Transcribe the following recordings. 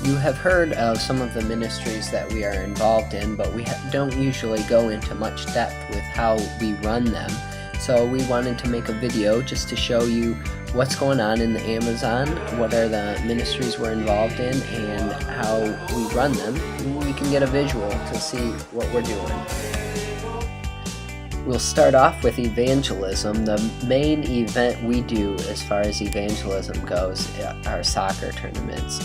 You have heard of some of the ministries that we are involved in, but we don't usually go into much depth with how we run them. So we wanted to make a video just to show you what's going on in the Amazon, what are the ministries we're involved in, and how we run them. And you can get a visual to see what we're doing. We'll start off with evangelism. The main event we do as far as evangelism goes are soccer tournaments.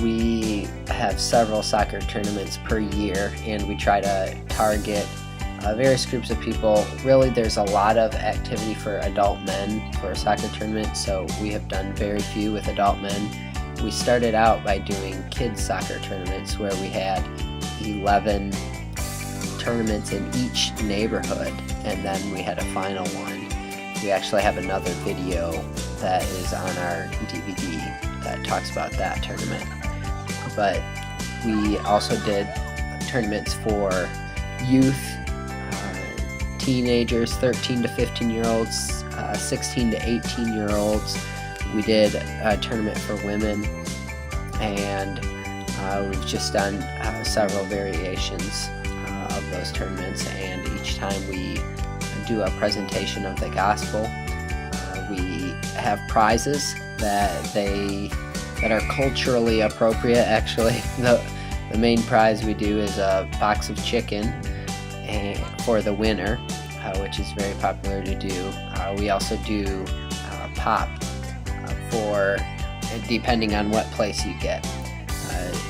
We have several soccer tournaments per year, and we try to target various groups of people. Really, there's a lot of activity for adult men for a soccer tournament, so we have done very few with adult men. We started out by doing kids soccer tournaments where we had 11 tournaments in each neighborhood, and then we had a final one. We actually have another video that is on our DVD that talks about that tournament. But we also did tournaments for youth, teenagers, 13 to 15 year olds, 16 to 18 year olds. We did a tournament for women, and we've just done several variations of those tournaments, and each time we do a presentation of the gospel. We have prizes that are culturally appropriate. Actually, the main prize we do is a box of chicken for the winner, which is very popular to do. We also do pop for, depending on what place you get.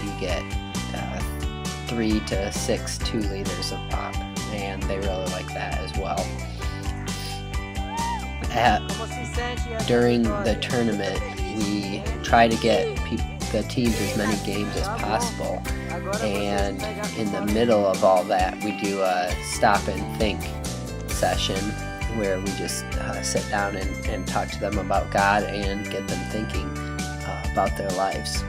You get 3 to 6 2 liters of pop, and they really like that as well. During the tournament, we try to get the teams as many games as possible, and in the middle of all that, we do a stop and think session where we just sit down and talk to them about God and get them thinking about their lives.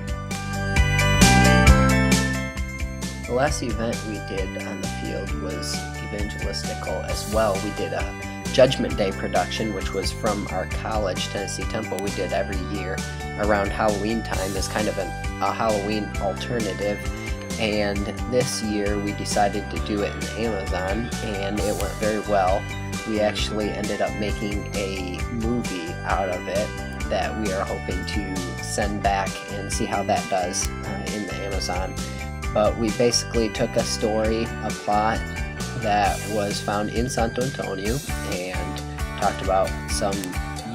The last event we did on the field was evangelistical as well. We did a Judgment Day production, which was from our college, Tennessee Temple. We did every year around Halloween time as kind of a Halloween alternative. And this year we decided to do it in Amazon, and it went very well. We actually ended up making a movie out of it that we are hoping to send back and see how that does in the Amazon. But we basically took a story, a plot that was found in Santo Antonio, and talked about some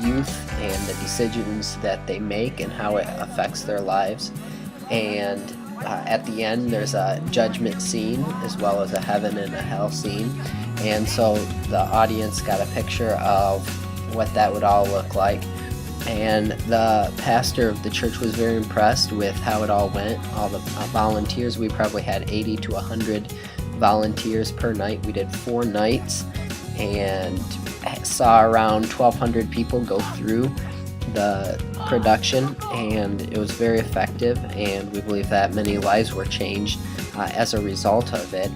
youth and the decisions that they make and how it affects their lives. And at the end, there's a judgment scene as well as a heaven and a hell scene. And so the audience got a picture of what that would all look like. And the pastor of the church was very impressed with how it all went. All the volunteers, we probably had 80 to 100 volunteers per night. We did 4 nights and saw around 1,200 people go through the production, and it was very effective, and we believe that many lives were changed as a result of it.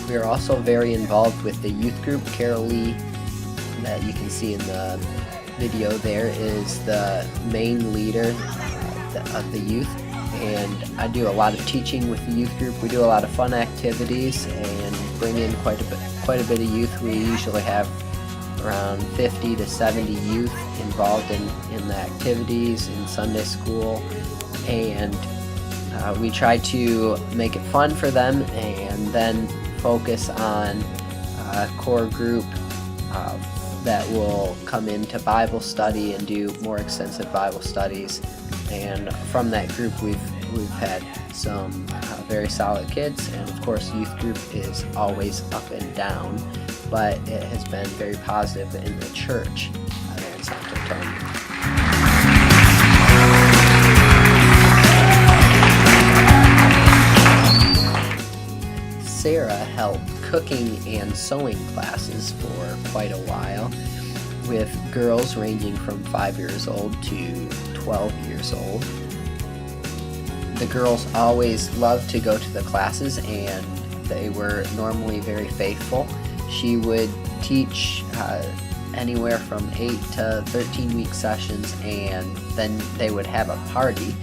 We are also very involved with the youth group. Carol Lee, that you can see in the video there, is the main leader of the youth, and I do a lot of teaching with the youth group. We do a lot of fun activities and bring in quite a bit of youth. We usually have around 50 to 70 youth involved in the activities in Sunday school, and we try to make it fun for them and then focus on a core group that will come into Bible study and do more extensive Bible studies. And from that group, we've had some very solid kids, and of course youth group is always up and down, but it has been very positive in the church there in Santo Antonio. Sarah held cooking and sewing classes for quite a while with girls ranging from 5 years old to 12 years old. The girls always loved to go to the classes, and they were normally very faithful. She would teach anywhere from 8 to 13-week sessions, and then they would have a party.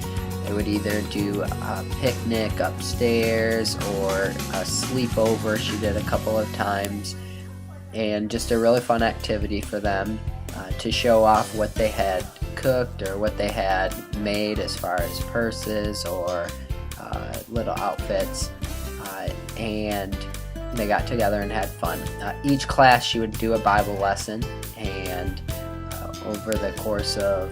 They would either do a picnic upstairs or a sleepover. She did a couple of times, and just a really fun activity for them to show off what they had cooked or what they had made as far as purses or little outfits, and they got together and had fun. Each class she would do a Bible lesson, and over the course of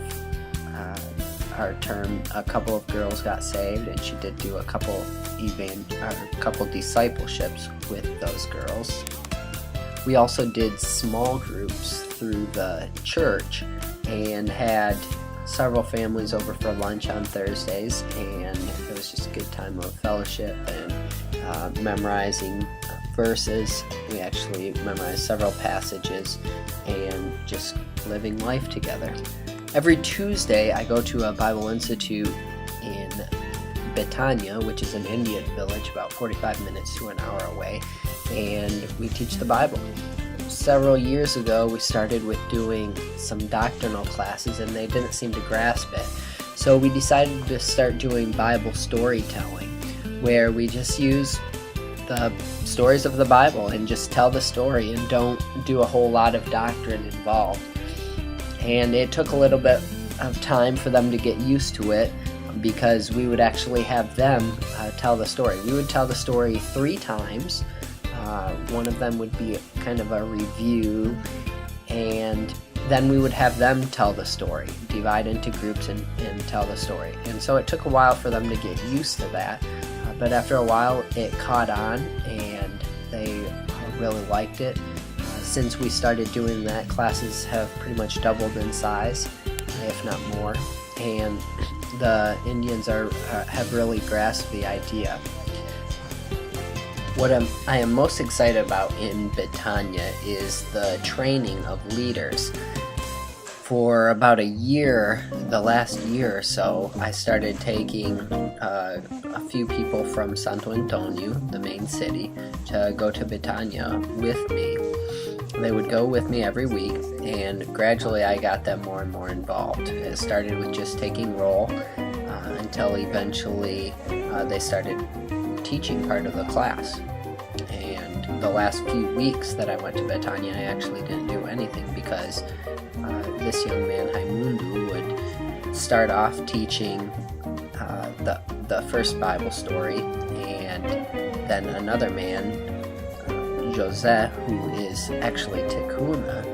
our term, a couple of girls got saved, and she did do a couple discipleships with those girls. We also did small groups through the church and had several families over for lunch on Thursdays, and it was just a good time of fellowship and memorizing verses. We actually memorized several passages and just living life together. Every Tuesday I go to a Bible Institute in Betania, which is an Indian village about 45 minutes to an hour away, and we teach the Bible. Several years ago we started with doing some doctrinal classes, and they didn't seem to grasp it. So we decided to start doing Bible storytelling, where we just use the stories of the Bible and just tell the story and don't do a whole lot of doctrine involved. And it took a little bit of time for them to get used to it, because we would actually have them tell the story. We would tell the story 3 times. One of them would be kind of a review, and then we would have them tell the story, divide into groups and tell the story. And so it took a while for them to get used to that, but after a while it caught on and they really liked it. Since we started doing that, classes have pretty much doubled in size, if not more, and the Indians have really grasped the idea. What I am most excited about in Betania is the training of leaders. For about a year, the last year or so, I started taking a few people from Santo Antonio, the main city, to go to Betania with me. They would go with me every week, and gradually I got them more and more involved. It started with just taking roll until eventually they started teaching part of the class. And the last few weeks that I went to Betania, I actually didn't do anything, because this young man, Raimundo, would start off teaching the first Bible story, and then another man, Jose, who is actually Ticuna,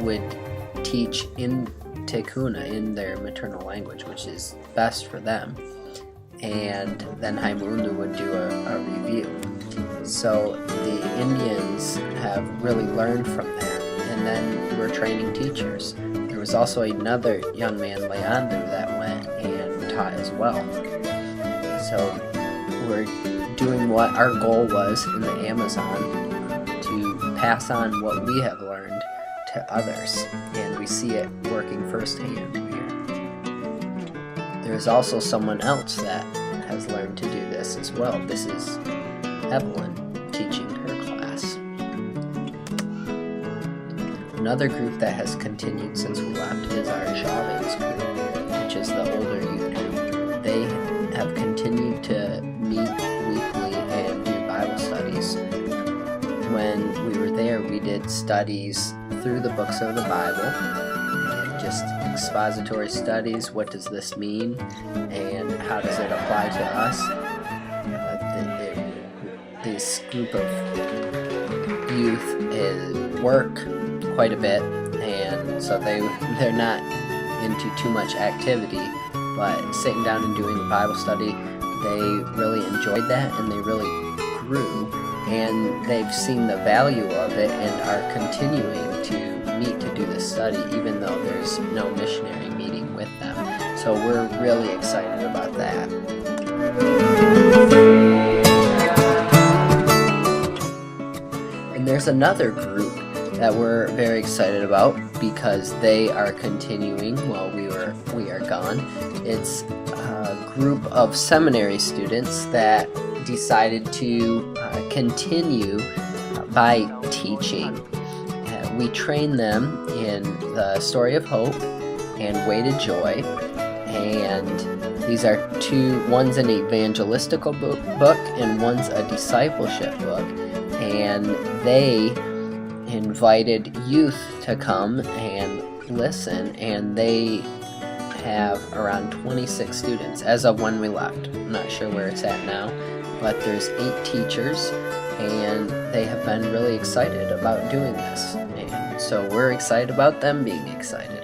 would teach in Ticuna, in their maternal language, which is best for them. And then Raimundo would do a review. So the Indians have really learned from that, and then we're training teachers. There was also another young man, Leandro, that went and taught as well. So we're doing what our goal was in the Amazon, to pass on what we have learned to others, and we see it working firsthand here. There is also someone else that has learned to do this as well. This is Evelyn teaching her class. Another group that has continued since we left is our Chavez group, which is the older youth group. They have continued to meet weekly and do Bible studies. When we were there, we did studies through the books of the Bible, and just expository studies. What does this mean, and how does it apply to us? This group of youth work quite a bit, and so they're not into too much activity, but sitting down and doing a Bible study, they really enjoyed that, and they really grew, and they've seen the value of it and are continuing to meet to do this study, even though there's no missionary meeting with them. So we're really excited about that. And there's another group that we're very excited about, because they are continuing while we are gone. It's a group of seminary students that decided to continue by teaching. we train them in the story of hope and Weighted Joy, and these are one's an evangelistical book and one's a discipleship book, and they invited youth to come and listen, and they have around 26 students as of when we left. I'm not sure where it's at now, but there's 8 teachers, and they have been really excited about doing this, and so we're excited about them being excited.